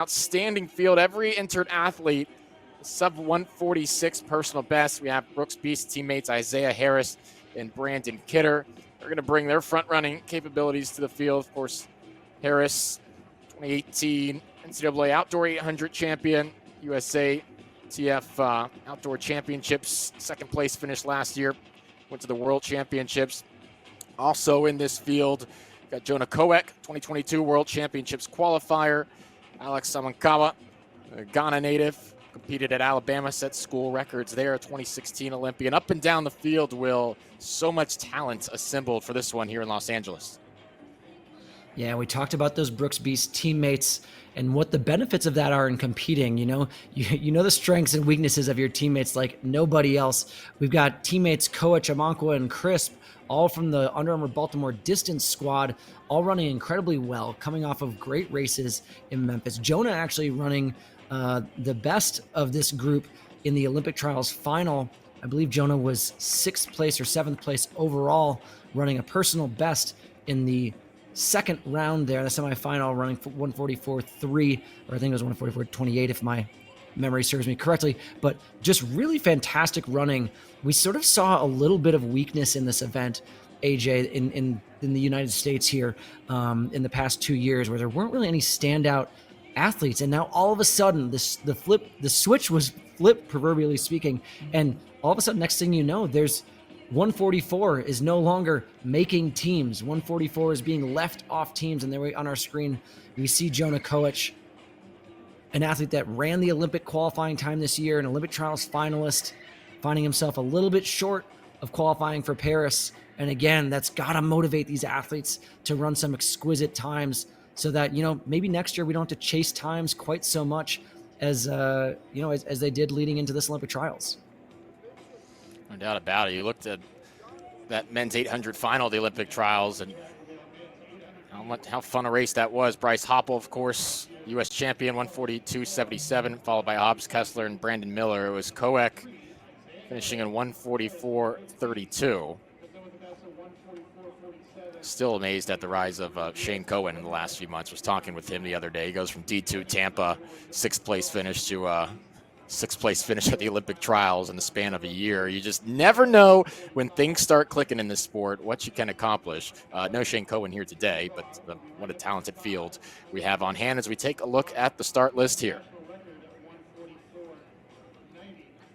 Outstanding field. Every entered athlete, sub 146 personal best. We have Brooks Beast teammates Isaiah Harris and Brandon Kidder. They're going to bring their front running capabilities to the field. Of course, Harris, 2018 NCAA Outdoor 800 champion, USA TF Outdoor Championships, second place finish last year. Went to the World Championships. Also in this field, got Jonah Koech, 2022 World Championships qualifier. Alex Amankwa, a Ghana native, competed at Alabama, set school records there, 2016 Olympian. Up and down the field, Will, so much talent assembled for this one here in Los Angeles. Yeah, we talked about those Brooks Beast teammates and what the benefits of that are in competing. You know the strengths and weaknesses of your teammates like nobody else. We've got teammates Koech, Amankwa, and Crisp, all from the Under Armour Baltimore distance squad, all running incredibly well, coming off of great races in Memphis. Jonah actually running the best of this group in the Olympic trials final. I believe Jonah was 6th place or 7th place overall, running a personal best in the second round there, the semifinal, running 144.3, or I think it was 144.28 if my memory serves me correctly. But just really fantastic running. We sort of saw a little bit of weakness in this event, AJ, in the United States here in the past 2 years, where there weren't really any standout athletes. And now all of a sudden the switch was flipped, proverbially speaking, and all of a sudden, next thing you know, there's 144 is no longer making teams. 144 is being left off teams. And there on our screen, we see Jonah Koech, an athlete that ran the Olympic qualifying time this year, an Olympic trials finalist, finding himself a little bit short of qualifying for Paris. And again, that's got to motivate these athletes to run some exquisite times so that, maybe next year we don't have to chase times quite so much as they did leading into this Olympic trials. No doubt about it. You looked at that men's 800 final of the Olympic trials and how fun a race that was. Bryce Hoppel, of course, U.S. champion, 142.77, followed by Hobbs Kessler and Brandon Miller. It was Koech finishing in 144.32. Still amazed at the rise of Shane Cohen in the last few months. Was talking with him the other day. He goes from D2 Tampa, 6th place finish to 6th place finish at the Olympic trials in the span of a year. You just never know when things start clicking in this sport, what you can accomplish. No Shane Cohen here today, but what a talented field we have on hand as we take a look at the start list here.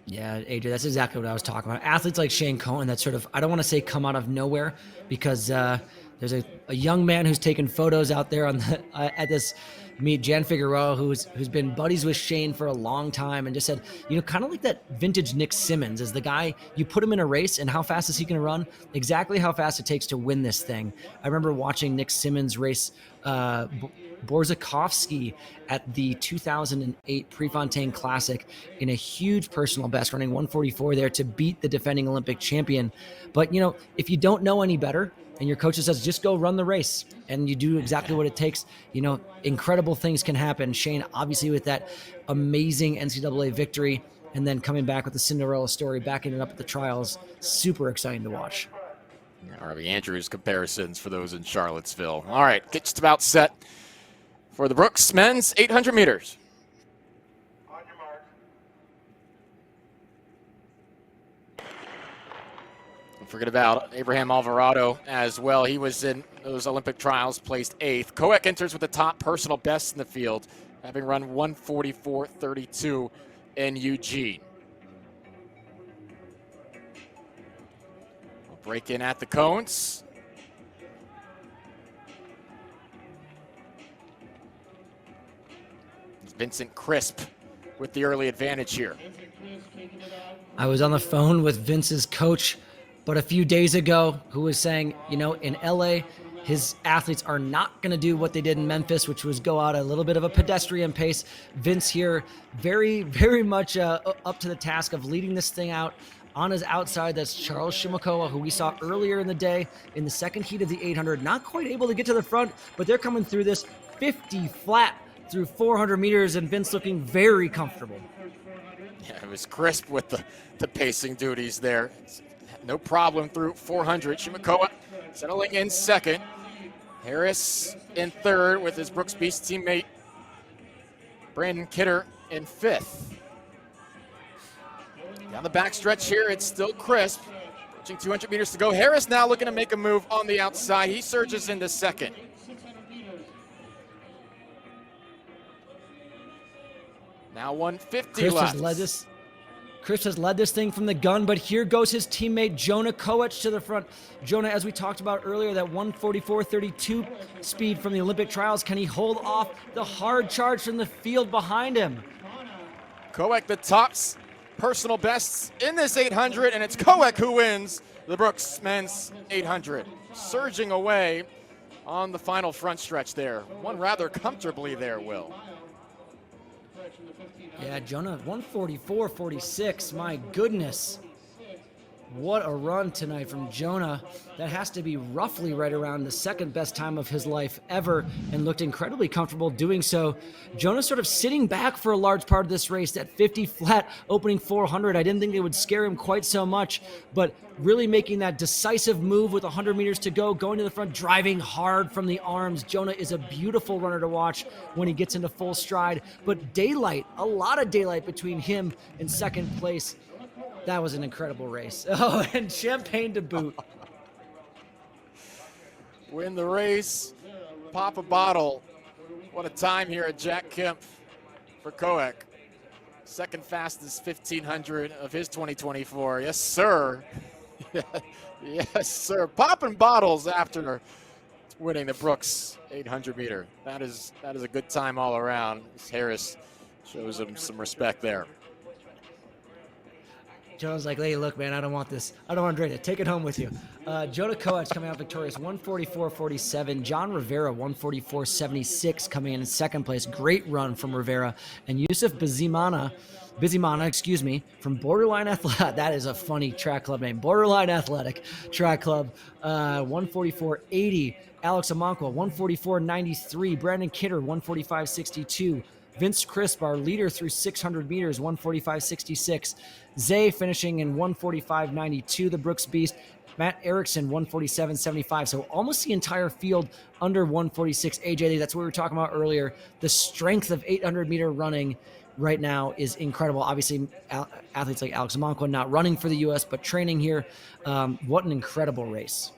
Yeah, AJ, that's exactly what I was talking about. Athletes like Shane Cohen that sort of, I don't want to say come out of nowhere, because there's a young man who's taken photos out there on at this meet, Jan Figueroa, who's been buddies with Shane for a long time, and just said, kind of like that vintage Nick Simmons is the guy, you put him in a race and how fast is he going to run? Exactly how fast it takes to win this thing. I remember watching Nick Simmons race Borzakovsky at the 2008 Prefontaine Classic in a huge personal best, running 144 there to beat the defending Olympic champion. But, if you don't know any better, and your coach says, just go run the race, and you do exactly what it takes, incredible things can happen. Shane, obviously, with that amazing NCAA victory, and then coming back with the Cinderella story, backing it up at the trials, super exciting to watch. Harvey Andrews comparisons for those in Charlottesville. All right, get just about set for the Brooks men's 800 meters. On your mark. Don't forget about Abraham Alvarado as well. He was in those Olympic trials, placed 8th. Koech enters with the top personal best in the field, having run 144.32 in Eugene. We'll break in at the cones. Vincent Crisp with the early advantage here. I was on the phone with Vince's coach but a few days ago who was saying, in LA, his athletes are not going to do what they did in Memphis, which was go out a little bit of a pedestrian pace. Vince here very, very much up to the task of leading this thing out. On his outside, that's Charles Shimokoa, who we saw earlier in the day in the second heat of the 800. Not quite able to get to the front, but they're coming through this 50 flat through 400 meters, and Vince looking very comfortable. Yeah, it was Crisp with the pacing duties there. No problem through 400. Shimokoa settling in second. Harris in third with his Brooks Beast teammate Brandon Kidder in 5th. Down the back stretch here, it's still crisp. Approaching 200 meters to go. Harris now looking to make a move on the outside. He surges into 2nd. Now 150 left. Chris has led this thing from the gun, but here goes his teammate Jonah Koech to the front. Jonah, as we talked about earlier, that 1:44.32 speed from the Olympic trials. Can he hold off the hard charge from the field behind him? Koech, the tops personal bests in this 800, and it's Koech who wins the Brooks men's 800. Surging away on the final front stretch there. Won rather comfortably there, Will. Yeah, Jonah, 1:44.46. My goodness. What a run tonight from Jonah. That has to be roughly right around the 2nd best time of his life ever, and looked incredibly comfortable doing so. Jonah sort of sitting back for a large part of this race. That 50 flat opening 400, I didn't think it would scare him quite so much, but really making that decisive move with 100 meters to go, going to the front, driving hard from the arms. Jonah is a beautiful runner to watch when he gets into full stride, but daylight, a lot of daylight between him and 2nd place. That was an incredible race. Oh, and champagne to boot. Win the race, pop a bottle. What a time here at Jack Kemp for Koech. 2nd fastest 1500 of his 2024. Yes, sir. Yes, sir. Popping bottles after winning the Brooks 800 meter. That is a good time all around. Harris shows him some respect there. Jonah's like, hey, look, man, I don't want this. I don't want to drink it. Take it home with you. Jonah Koech coming out victorious, 1:44.47. John Rivera, 1:44.76, coming in 2nd place. Great run from Rivera. And Yusuf Bizimana, from Borderline Athletic. That is a funny track club name. Borderline Athletic Track Club, 1:44.80. Alex Amankwa, 1:44.93. Brandon Kidder, 1:45.62. Vince Crisp, our leader through 600 meters, 1:45.66. Zay finishing in 1:45.92, the Brooks Beast. Matt Erickson, 1:47.75. So almost the entire field under 1:46. AJ, that's what we were talking about earlier. The strength of 800-meter running right now is incredible. Obviously, athletes like Alex Amankwa not running for the U.S., but training here. What an incredible race.